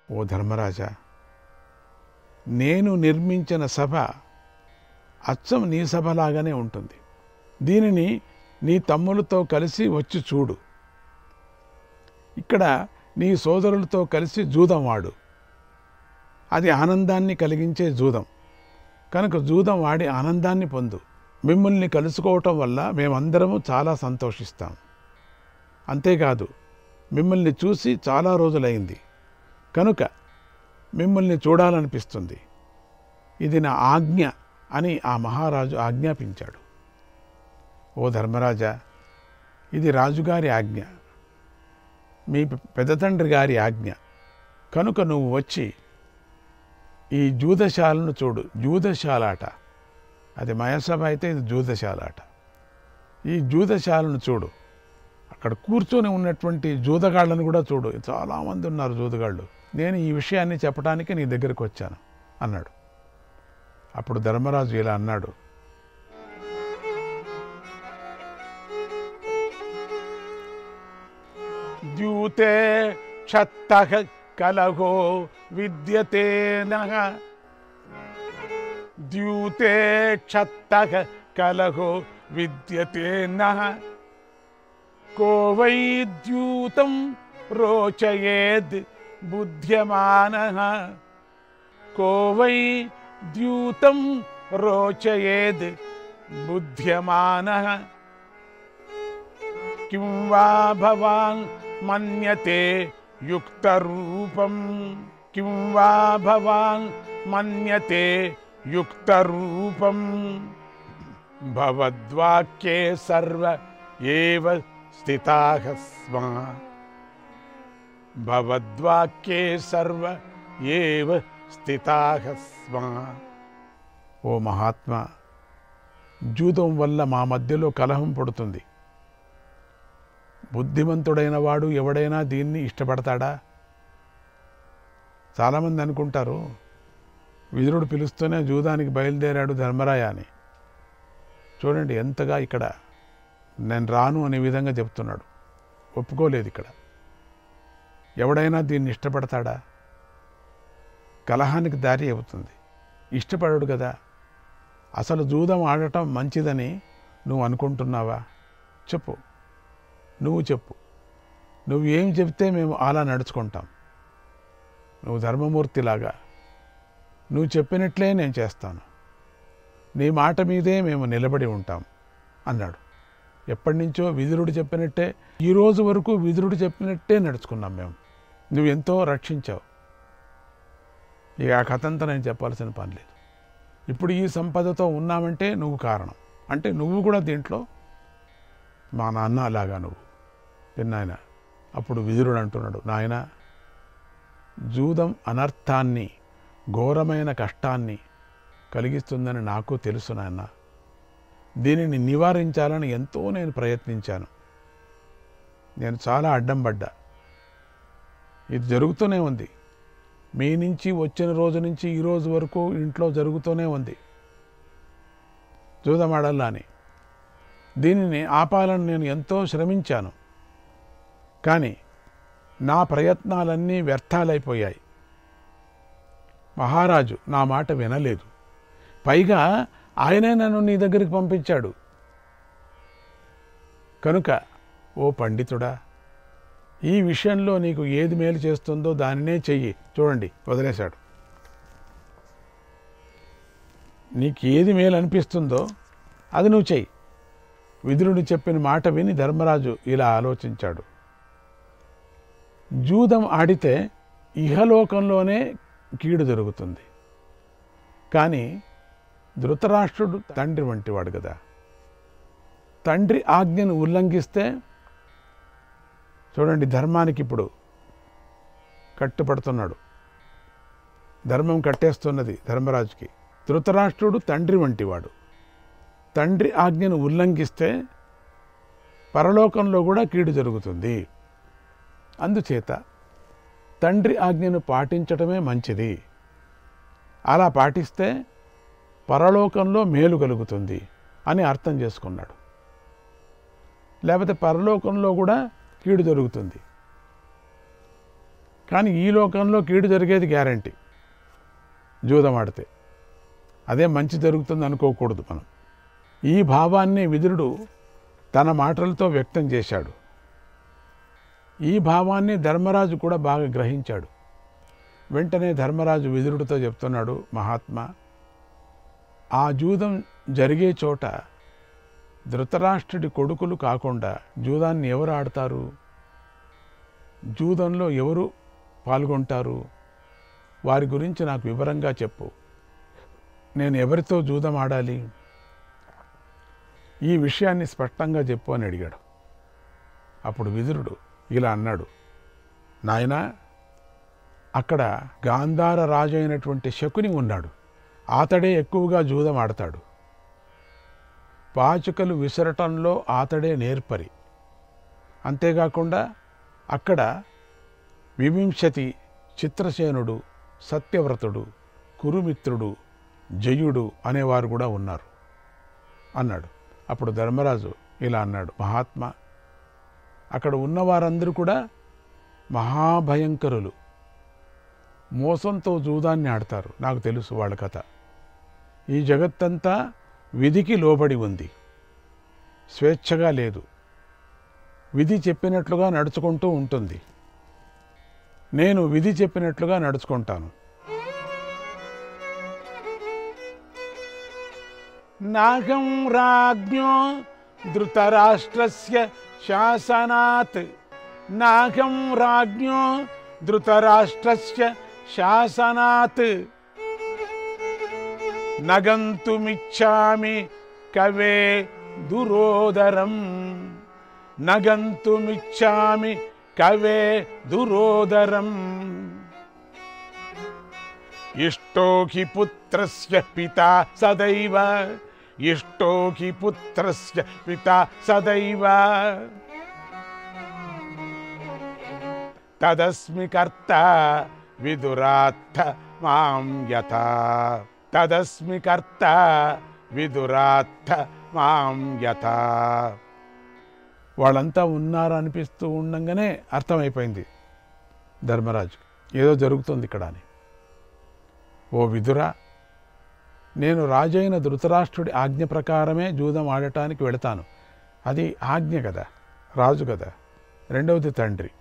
ఓ ధర్మరాజా, నేను నిర్మించిన సభ అచ్చం నీ సభలాగానే ఉంటుంది. దీనిని నీ తమ్ములతో కలిసి వచ్చి చూడు. ఇక్కడ నీ సోదరులతో కలిసి జూదం ఆడు. అది ఆనందాన్ని కలిగించే జూదం కనుక జూదం ఆడి ఆనందాన్ని పొందు. మిమ్మల్ని కలుసుకోవటం వల్ల మేమందరము చాలా సంతోషిస్తాం. అంతేకాదు, మిమ్మల్ని చూసి చాలా రోజులైంది కనుక మిమ్మల్ని చూడాలనిపిస్తుంది. ఇది నా ఆజ్ఞ అని ఆ మహారాజు ఆజ్ఞాపించాడు. ఓ ధర్మరాజా, ఇది రాజుగారి ఆజ్ఞ, మీ పెద్దతండ్రి గారి ఆజ్ఞ కనుక నువ్వు వచ్చి ఈ జూదశాలను చూడు. జూదశాలాట, అది మయసభ అయితే ఇది జూదశాలాట. ఈ జూదశాలను చూడు. అక్కడ కూర్చొని ఉన్నటువంటి జూదగాళ్ళను కూడా చూడు. చాలామంది ఉన్నారు జూదగాళ్ళు. నేను ఈ విషయాన్ని చెప్పడానికి నీ దగ్గరికి వచ్చాను అన్నాడు. అప్పుడు ధర్మరాజు ఇలా అన్నాడు, ద్యూతే క్షత్తః కలహో విద్యతే నః. ద్యూతే క్షత్తః కలహో విద్యతే నః. కో వై ద్యూతం రోచయేద్ బుద్ధ్యమానః. Co why ద్యూతం రోచయేద్ బుద్ధ్యమానః. కిం వా భవాన్ మన్యతే యుక్తరూపం. కిం వా భవాన్ మన్యతే యుక్తరూపం. భవద్వాక్యే సర్వ ఏవ స్థితాః స్మః. భవద్వాక్యే సర్వ ఏవ స్థితాః స్మః. ఓ మహాత్మా, జూదం వల్ల మా మధ్యలో కలహం పడుతుంది. బుద్ధిమంతుడైన వాడు ఎవడైనా దీన్ని ఇష్టపడతాడా? చాలామంది అనుకుంటారు విదురుడు పిలుస్తూనే జూదానికి బయలుదేరాడు ధర్మరాయ అని. చూడండి ఎంతగా ఇక్కడ నేను రాను అనే విధంగా చెప్తున్నాడు. ఒప్పుకోలేదు ఇక్కడ. ఎవడైనా దీన్ని ఇష్టపడతాడా? కలహానికి దారి అవుతుంది. ఇష్టపడడు కదా. అసలు జూదం ఆడటం మంచిదని నువ్వు అనుకుంటున్నావా? చెప్పు, నువ్వు చెప్పు. నువ్వు ఏం చెప్తే మేము అలా నడుచుకుంటాం. నువ్వు ధర్మమూర్తిలాగా నువ్వు చెప్పినట్లే నేను చేస్తాను. నీ మాట మీదే మేము నిలబడి ఉంటాం అన్నాడు. ఎప్పటి నుంచో విదురుడు చెప్పినట్టే, ఈరోజు వరకు విదురుడు చెప్పినట్టే నడుచుకున్నాం మేము. నువ్వు ఎంతో రక్షించావు. ఇక ఆ కథంతా నేను చెప్పాల్సిన పని లేదు. ఇప్పుడు ఈ సంపదతో ఉన్నామంటే నువ్వు కారణం. అంటే నువ్వు కూడా దీంట్లో మా నాన్న అలాగా నువ్వు పిన్నాయన. అప్పుడు విదురుడు అంటున్నాడు, నాయన, జూదం అనర్థాన్ని, ఘోరమైన కష్టాన్ని కలిగిస్తుందని నాకు తెలుసు నాయన. దీనిని నివారించాలని ఎంతో నేను ప్రయత్నించాను. నేను చాలా అడ్డం పడ్డా. ఇది జరుగుతూనే ఉంది. మీ నుంచి వచ్చిన రోజు నుంచి ఈ రోజు వరకు ఇంట్లో జరుగుతూనే ఉంది జూదమాడల్లా అని. దీనిని ఆపాలని నేను ఎంతో శ్రమించాను. కానీ నా ప్రయత్నాలన్నీ వ్యర్థాలైపోయాయి. మహారాజు నా మాట వినలేదు. పైగా ఆయనే నన్ను నీ దగ్గరికి పంపించాడు. కనుక ఓ పండితుడా, ఈ విషయంలో నీకు ఏది మేలు చేస్తుందో దానినే చెయ్యి. చూడండి, వదిలేశాడు. నీకు ఏది మేలు అనిపిస్తుందో అది నువ్వు చెయ్యి. విదురుడు చెప్పిన మాట విని ధర్మరాజు ఇలా ఆలోచించాడు. జూదం ఆడితే ఇహలోకంలోనే కీడు జరుగుతుంది. కానీ ధృతరాష్ట్రుడు తండ్రి వంటివాడు కదా. తండ్రి ఆజ్ఞను ఉల్లంఘిస్తే చూడండి, ధర్మానికి ఇప్పుడు కట్టుపడుతున్నాడు. ధర్మం కట్టేస్తున్నది ధర్మరాజుకి. ధృతరాష్ట్రుడు తండ్రి వంటివాడు. తండ్రి ఆజ్ఞను ఉల్లంఘిస్తే పరలోకంలో కూడా కీడు జరుగుతుంది. అందుచేత తండ్రి ఆజ్ఞను పాటించటమే మంచిది. అలా పాటిస్తే పరలోకంలో మేలు కలుగుతుంది అని అర్థం చేసుకున్నాడు. లేకపోతే పరలోకంలో కూడా కీడు జరుగుతుంది. కానీ ఈ లోకంలో కీడు జరిగేది గ్యారంటీ. జూదమాడితే అదే మంచి జరుగుతుంది అనుకోకూడదు మనం. ఈ భావాన్ని విదురుడు తన మాటలతో వ్యక్తం చేశాడు. ఈ భావాన్ని ధర్మరాజు కూడా బాగా గ్రహించాడు. వెంటనే ధర్మరాజు విదురుడితో చెప్తున్నాడు, మహాత్మా, ఆ జూదం జరిగే చోట ధృతరాష్ట్రుడి కొడుకులు కాకుండా జూదాన్ని ఎవరు ఆడతారు? జూదంలో ఎవరు పాల్గొంటారు? వారి గురించి నాకు వివరంగా చెప్పు. నేను ఎవరితో జూదం ఆడాలి? ఈ విషయాన్ని స్పష్టంగా చెప్పు అని అడిగాడు. అప్పుడు విదురుడు ఇలా అన్నాడు, నాయనా, అక్కడ గాంధార రాజు అయినటువంటి శకుని ఉన్నాడు. అతడే ఎక్కువగా జూదం ఆడతాడు. పాచికలు విసరటంలో అతడే నేర్పరి. అంతేకాకుండా అక్కడ వివింశతి, చిత్రసేనుడు, సత్యవ్రతుడు, కురుమిత్రుడు, జయుడు అనేవారు కూడా ఉన్నారు అన్నాడు. అప్పుడు ధర్మరాజు ఇలా అన్నాడు, మహాత్మా, అక్కడ ఉన్నవారందరూ కూడా మహాభయంకరులు. మోసంతో జూదాన్ని ఆడతారు. నాకు తెలుసు వాళ్ళ కథ. ఈ జగత్తంతా విధికి లోబడి ఉంది, స్వేచ్ఛగా లేదు. విధి చెప్పినట్లుగా నడుచుకుంటూ ఉంటుంది. నేను విధి చెప్పినట్లుగా నడుచుకుంటాను. నాగం రాజ్ఞో ధృతరాష్ట్రస్య శాసనాత్, నాగం రాజ్ఞో ధృతరాష్ట్రస్య శాసనాత్, నగంతుమిచ్చామి కవే దురోదరం, నగంతుమిచ్చామి కవే దురోదరం. ఇష్టో హి పుత్రస్య పితా సదైవ, ఇష్టో హి పుత్రస్య పితా సదైవ, తదస్మి కర్త విదురాత్థ మాం యథా, తదస్మి కర్త విదురాత్థ మాం యథా. వాళ్ళంతా ఉన్నారు అనిపిస్తూ ఉండంగానే అర్థమైపోయింది ధర్మరాజుకి, ఏదో జరుగుతుంది ఇక్కడ అని. ఓ విదురా, నేను రాజైన ధృతరాష్ట్రుడి ఆజ్ఞ ప్రకారమే జూదం ఆడటానికి వెళతాను. అది ఆజ్ఞ కదా, రాజు కదా. రెండవది తండ్రి.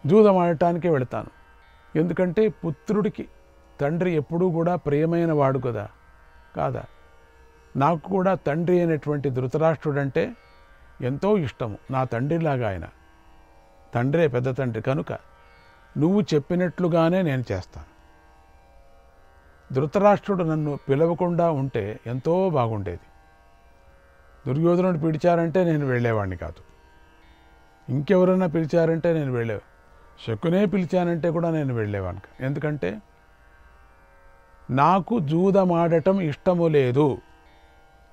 జూదం ఆడటానికే వెళతాను. ఎందుకంటే పుత్రుడికి తండ్రి ఎప్పుడూ కూడా ప్రియమైన వాడు కదా, కాదా? నాకు కూడా తండ్రి అయినటువంటి ధృతరాష్ట్రుడంటే ఎంతో ఇష్టము. నా తండ్రిలాగా ఆయన. తండ్రే పెద్ద తండ్రి కనుక నువ్వు చెప్పినట్లుగానే నేను చేస్తాను. ధృతరాష్ట్రుడు నన్ను పిలవకుండా ఉంటే ఎంతో బాగుండేది. దుర్యోధనుడు పిలిచారంటే నేను వెళ్ళేవాడిని కాదు. ఇంకెవరన్నా పిలిచారంటే నేను వెళ్ళేవాడు. శకునే పిలిచానంటే కూడా నేను వెళ్ళేవాడిని. ఎందుకంటే నాకు జూదమాడటం ఇష్టము లేదు.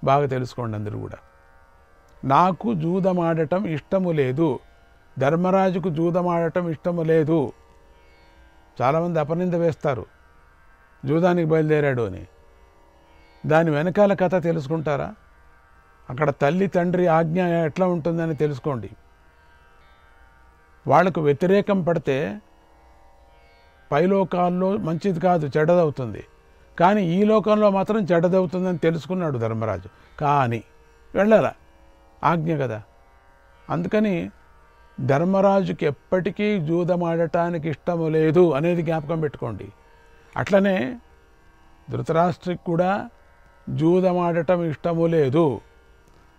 బాగా తెలుసుకోండి అందరూ కూడా. నాకు జూదమాడటం ఇష్టము లేదు. ధర్మరాజుకు జూదమాడటం ఇష్టము లేదు. చాలామంది అపనింద వేస్తారు జూదానికి బయలుదేరాడు అని. దాని వెనకాల కథ తెలుసుకుంటారా? అక్కడ తల్లి తండ్రి ఆజ్ఞ ఎట్లా ఉంటుందని తెలుసుకోండి. వాళ్లకు వ్యతిరేకం పడితే పైలోకాల్లో మంచిది కాదు, చెడ్డదవుతుంది. కానీ ఈ లోకంలో మాత్రం చెడ్డదవుతుందని తెలుసుకున్నాడు ధర్మరాజు. కానీ వెళ్ళాల, ఆజ్ఞ కదా. అందుకని ధర్మరాజుకి ఎప్పటికీ జూదమాడటానికి ఇష్టము లేదు అనేది జ్ఞాపకం పెట్టుకోండి. అట్లనే ధృతరాష్ట్రికి కూడా జూదమాడటం ఇష్టము లేదు.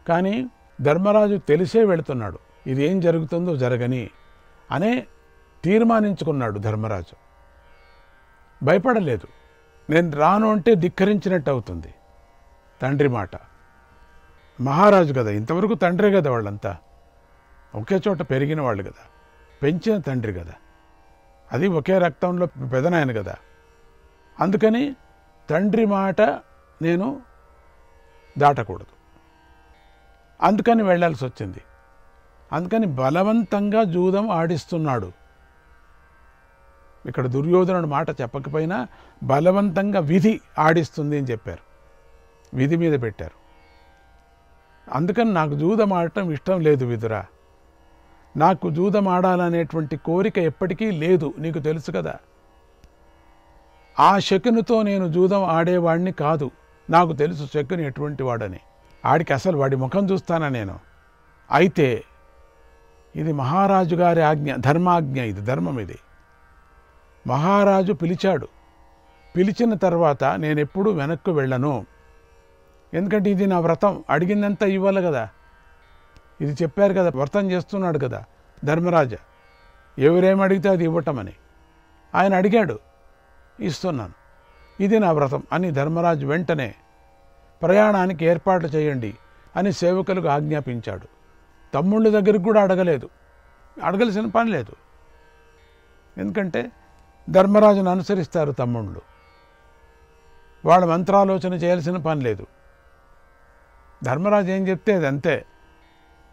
కానీ ధర్మరాజు తెలిసే వెళుతున్నాడు, ఇది ఏం జరుగుతుందో జరగని అనే తీర్మానించుకున్నాడు ధర్మరాజు. భయపడలేదు. నేను రాను అంటే ధిక్కరించినట్టు అవుతుంది. తండ్రి మాట. మహారాజు కదా, ఇంతవరకు తండ్రే కదా, వాళ్ళంతా ఒకే చోట పెరిగిన వాళ్ళు కదా, పెంచిన తండ్రి కదా, అది ఒకే రక్తంలో పెదనాయన కదా. అందుకని తండ్రి మాట నేను దాటకూడదు. అందుకని వెళ్ళాల్సి వచ్చింది. అందుకని బలవంతంగా జూదం ఆడిస్తున్నాడు. ఇక్కడ దుర్యోధనుడు మాట చెప్పకపోయినా బలవంతంగా విధి ఆడిస్తుంది అని చెప్పారు, విధి మీద పెట్టారు. అందుకని నాకు జూదం ఆడటం ఇష్టం లేదు విదురా, నాకు జూదం ఆడాలనేటువంటి కోరిక ఎప్పటికీ లేదు, నీకు తెలుసు కదా. ఆ శకునితో నేను జూదం ఆడేవాడిని కాదు, నాకు తెలుసు శకుని ఎటువంటి వాడని. ఆడికి అసలు వాడి ముఖం చూస్తానా నేను. అయితే ఇది మహారాజు గారి ఆజ్ఞ, ధర్మాజ్ఞ, ఇది ధర్మం. ఇది మహారాజు పిలిచాడు. పిలిచిన తర్వాత నేను ఎప్పుడూ వెనక్కు వెళ్ళను. ఎందుకంటే ఇది నా వ్రతం, అడిగిందంతా ఇవ్వాలి కదా. ఇది చెప్పారు కదా, వ్రతం చేస్తున్నాడు కదా ధర్మరాజ, ఎవరేం అడిగితే అది ఇవ్వటమని. ఆయన అడిగాడు, ఇస్తున్నాను, ఇది నా వ్రతం అని ధర్మరాజు వెంటనే ప్రయాణానికి ఏర్పాట్లు చేయండి అని సేవకులకు ఆజ్ఞాపించాడు. తమ్ముళ్ళ దగ్గరికి కూడా అడగలేదు, అడగలసిన పని లేదు. ఎందుకంటే ధర్మరాజును అనుసరిస్తారు తమ్ముళ్ళు, వాళ్ళ మంత్రాలోచన చేయాల్సిన పని లేదు. ధర్మరాజు ఏం చెప్తే అది అంతే.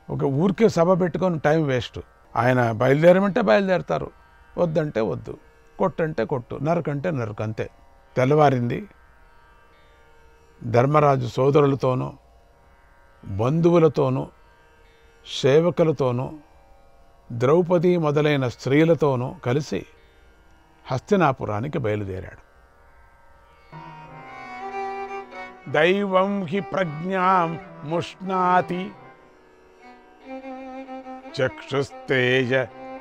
ఒక ఊరికే సభ పెట్టుకొని టైం వేస్ట్. ఆయన బయలుదేరమంటే బయలుదేరతారు, వద్దంటే వద్దు, కొట్టంటే కొట్టు, నరకంటే నరకు, అంతే. తెల్లవారింది. ధర్మరాజు సోదరులతోనూ బంధువులతోనూ సేవకులతోనూ ద్రౌపది మొదలైన స్త్రీలతోనూ కలిసి హస్తినాపురానికి బయలుదేరాడు. దైవం హి ప్రజ్ఞాం ముష్ణాతి చక్షుస్తేజ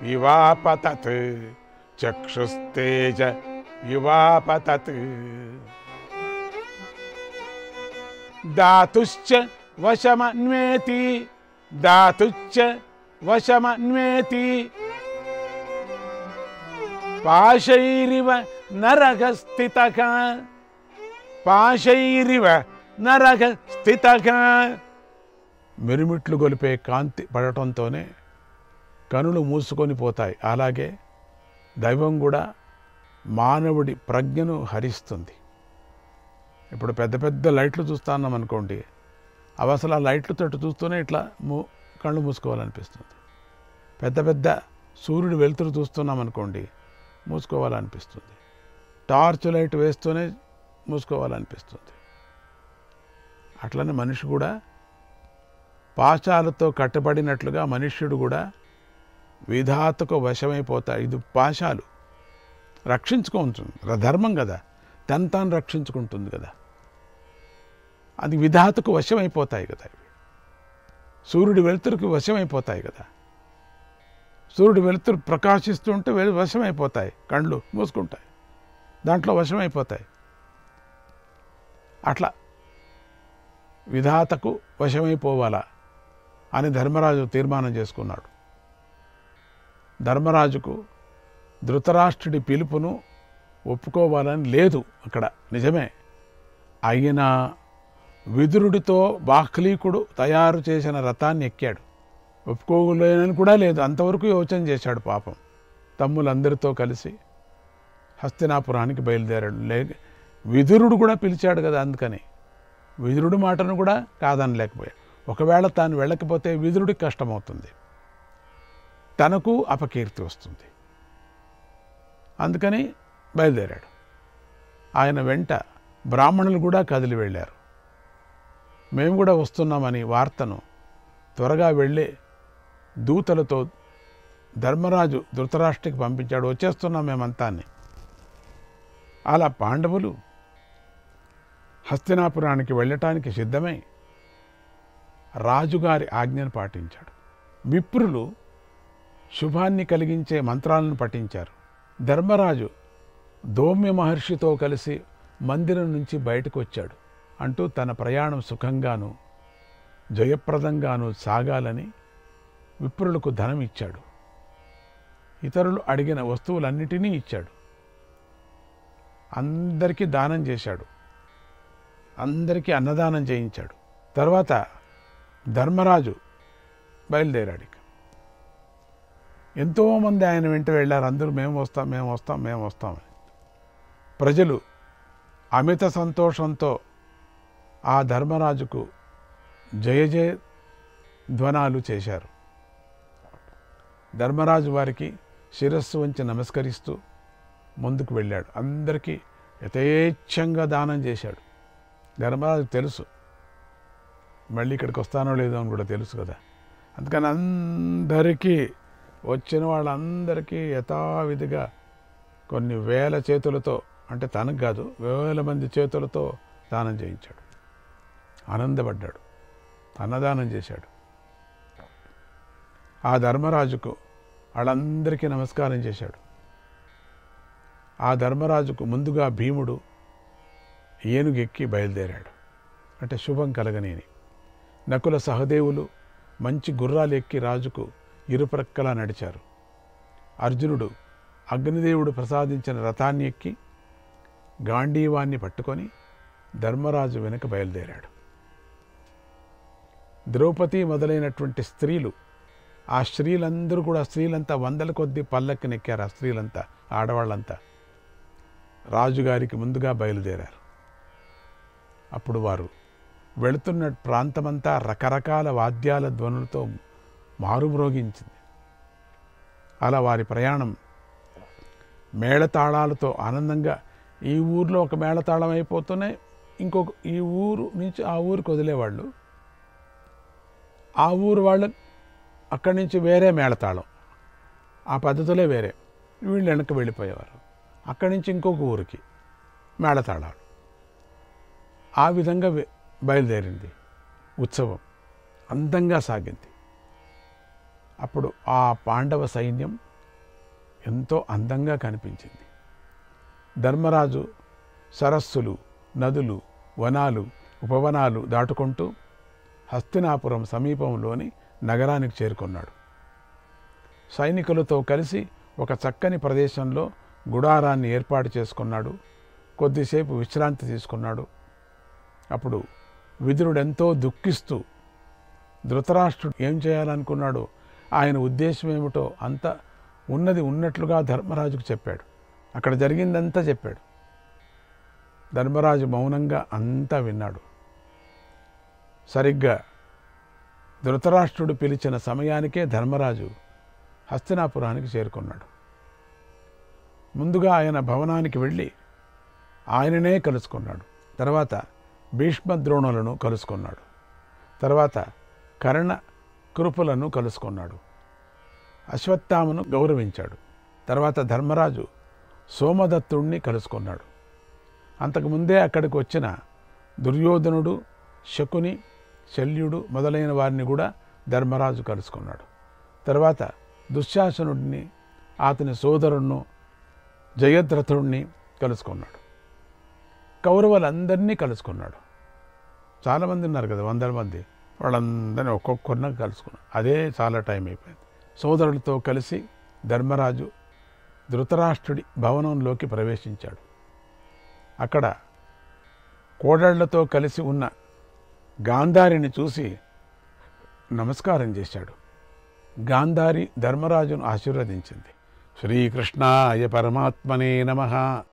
వివాపతత్, చక్షుస్తేజ వివాపతత్. దాతుశ్చ వశమన్వేతి, దాతుశ్చ వశమన్వేతి. పాశైరివ నరగస్థితః, పాశైరివ నరగస్థితః. మిరుమిట్లు గొలిపే కాంతి పడటంతోనే కనులు మూసుకొని పోతాయి. అలాగే దైవం కూడా మానవుడి ప్రజ్ఞను హరిస్తుంది. ఇప్పుడు పెద్ద పెద్ద లైట్లు చూస్తున్నాం అనుకోండి, అవి అసలు ఆ లైట్లతో చూస్తూనే ఇట్లా కళ్ళు మూసుకోవాలనిపిస్తుంది. పెద్ద పెద్ద సూర్యుడు వెలుతురు చూస్తున్నాం అనుకోండి, మూసుకోవాలనిపిస్తుంది. టార్చ్ లైట్ వేస్తూనే మూసుకోవాలనిపిస్తుంది. అట్లనే మనిషి కూడా పాశాలతో కట్టబడినట్లుగా మనుష్యుడు కూడా విధాతకు వశమైపోతాయి. ఇది పాశాలు రక్షించుకుంటుంది, ధర్మం కదా, తాను రక్షించుకుంటుంది కదా, అది విధాతకు వశమైపోతాయి కదా. సూర్యుడి వెలుతురుకి వశమైపోతాయి కదా. సూర్యుడి వెలుతురు ప్రకాశిస్తుంటే వశమైపోతాయి, కళ్ళు మూసుకుంటాయి, దాంట్లో వశమైపోతాయి. అట్లా విధాతకు వశమైపోవాలా అని ధర్మరాజు తీర్మానం చేసుకున్నాడు. ధర్మరాజుకు ధృతరాష్ట్రుడి పిలుపును ఒప్పుకోవాలని లేదు అక్కడ, నిజమే. అయినా విదురుడితో బాహ్లీకుడు తయారు చేసిన రథాన్ని ఎక్కాడు. ఒప్పుకోలేనని కూడా లేదు, అంతవరకు యోచన చేశాడు పాపం. తమ్ములందరితో కలిసి హస్తినాపురానికి బయలుదేరాడు. విదురుడు కూడా పిలిచాడు కదా, అందుకని విదురుడి మాటను కూడా కాదనలేకపోయాడు. ఒకవేళ తాను వెళ్ళకపోతే విదురుడికి కష్టమవుతుంది, తనకు అపకీర్తి వస్తుంది. అందుకని బయలుదేరాడు. ఆయన వెంట బ్రాహ్మణులు కూడా కదిలి వెళ్ళారు. మేము కూడా వస్తున్నామని వార్తను త్వరగా వెళ్ళే దూతలతో ధర్మరాజు ధృతరాష్ట్రుడికి పంపించాడు. వచ్చేస్తున్నాం మేమంతా అని. అలా పాండవులు హస్తినాపురానికి వెళ్ళటానికి సిద్ధమై రాజుగారి ఆజ్ఞను పాటించాడు. విప్రులు శుభాన్ని కలిగించే మంత్రాలను పఠించారు. ధర్మరాజు దౌమ్య మహర్షితో కలిసి మందిరం నుంచి బయటకు వచ్చాడు అంటూ తన ప్రయాణం సుఖంగాను జయప్రదంగాను సాగాలని విప్రులకు ధనం ఇచ్చాడు. ఇతరులు అడిగిన వస్తువులన్నిటినీ ఇచ్చాడు. అందరికీ దానం చేశాడు. అందరికీ అన్నదానం చేయించాడు. తర్వాత ధర్మరాజు బయలుదేరాడు. ఎంతోమంది ఆయన వెంట వెళ్ళారు. అందరూ మేము వస్తాం మేము వస్తాం మేము వస్తామని. ప్రజలు అమిత సంతోషంతో ఆ ధర్మరాజుకు జయ జయ ధ్వనాలు చేశారు. ధర్మరాజు వారికి శిరస్సు వంచి నమస్కరిస్తూ ముందుకు వెళ్ళాడు. అందరికీ యథేచ్ఛంగా దానం చేశాడు. ధర్మరాజు తెలుసు మళ్ళీ ఇక్కడికి వస్తానో లేదో అని కూడా తెలుసు కదా. అందుకని అందరికీ వచ్చిన వాళ్ళందరికీ యథావిధిగా కొన్ని వేల చేతులతో, అంటే తనకు కాదు వేల మంది చేతులతో దానం చేయించాడు. ఆనందపడ్డాడు. అన్నదానం చేశాడు. ఆ ధర్మరాజుకు వాళ్ళందరికీ నమస్కారం చేశాడు. ఆ ధర్మరాజుకు ముందుగా భీముడు ఏనుగెక్కి బయలుదేరాడు. అంటే శుభం కలగనేని. నకుల సహదేవులు మంచి గుర్రాలు ఎక్కి రాజుకు ఇరుప్రక్కలా నడిచారు. అర్జునుడు అగ్నిదేవుడు ప్రసాదించిన రథాన్ని ఎక్కి గాంధీవాన్ని పట్టుకొని ధర్మరాజు వెనుక బయలుదేరాడు. ద్రౌపది మొదలైనటువంటి స్త్రీలు, ఆ స్త్రీలందరూ కూడా, స్త్రీలంతా వందల కొద్దీ పల్లకి నెక్కారు. ఆ స్త్రీలంతా, ఆడవాళ్ళంతా రాజుగారికి ముందుగా బయలుదేరారు. అప్పుడు వారు వెళుతున్న ప్రాంతమంతా రకరకాల వాద్యాల ధ్వనులతో మారుమ్రోగించింది. అలా వారి ప్రయాణం మేళతాళాలతో ఆనందంగా, ఈ ఊర్లో ఒక మేళతాళం అయిపోతూనే ఇంకొక ఈ ఊరు నుంచి ఆ ఊరికి వదిలేవాళ్ళు, ఆ ఊరు వాళ్ళు అక్కడి నుంచి వేరే మేళతాళం, ఆ పద్ధతులే వేరే, వీళ్ళు వెనక్కి వెళ్ళిపోయేవారు. అక్కడి నుంచి ఇంకొక ఊరికి మేళతాళాలు. ఆ విధంగా బయలుదేరింది ఉత్సవం. అందంగా సాగింది. అప్పుడు ఆ పాండవ సైన్యం ఎంతో అందంగా కనిపించింది. ధర్మరాజు సరస్సులు, నదులు, వనాలు, ఉపవనాలు దాటుకుంటూ హస్తినాపురం సమీపంలోని నగరానికి చేరుకున్నాడు. సైనికులతో కలిసి ఒక చక్కని ప్రదేశంలో గుడారాన్ని ఏర్పాటు చేసుకున్నాడు. కొద్దిసేపు విశ్రాంతి తీసుకున్నాడు. అప్పుడు విదురుడెంతో దుఃఖిస్తూ ధృతరాష్ట్రుడు ఏం చేయాలనుకున్నాడో, ఆయన ఉద్దేశం ఏమిటో అంత ఉన్నది ఉన్నట్లుగా ధర్మరాజుకు చెప్పాడు. అక్కడ జరిగిందంతా చెప్పాడు. ధర్మరాజు మౌనంగా అంతా విన్నాడు. సరిగ్గా ధృతరాష్ట్రుడు పిలిచిన సమయానికే ధర్మరాజు హస్తినాపురానికి చేరుకున్నాడు. ముందుగా ఆయన భవనానికి వెళ్ళి ఆయననే కలుసుకున్నాడు. తర్వాత భీష్మద్రోణులను కలుసుకున్నాడు. తర్వాత కర్ణ కృపులను కలుసుకున్నాడు. అశ్వత్థామను గౌరవించాడు. తర్వాత ధర్మరాజు సోమదత్తుణ్ణి కలుసుకున్నాడు. అంతకుముందే అక్కడికి వచ్చిన దుర్యోధనుడు, శకుని, శల్యుడు మొదలైన వారిని కూడా ధర్మరాజు కలుసుకున్నాడు. తర్వాత దుశ్శాసనుడిని, అతని సోదరుణ్ణి జయద్రథుడిని కలుసుకున్నాడు. కౌరవులందరినీ కలుసుకున్నాడు. చాలామంది ఉన్నారు కదా, వందల మంది. వాళ్ళందరినీ ఒక్కొక్కరిని కలుసుకున్నాడు. అదే చాలా టైం అయిపోయింది. సోదరులతో కలిసి ధర్మరాజు ధృతరాష్ట్రుడి భవనంలోకి ప్రవేశించాడు. అక్కడ కోడళ్లతో కలిసి ఉన్న గాంధారిని చూసి నమస్కారం చేశాడు. గాంధారి ధర్మరాజును ఆశీర్వదించింది. శ్రీకృష్ణాయ పరమాత్మనే నమః.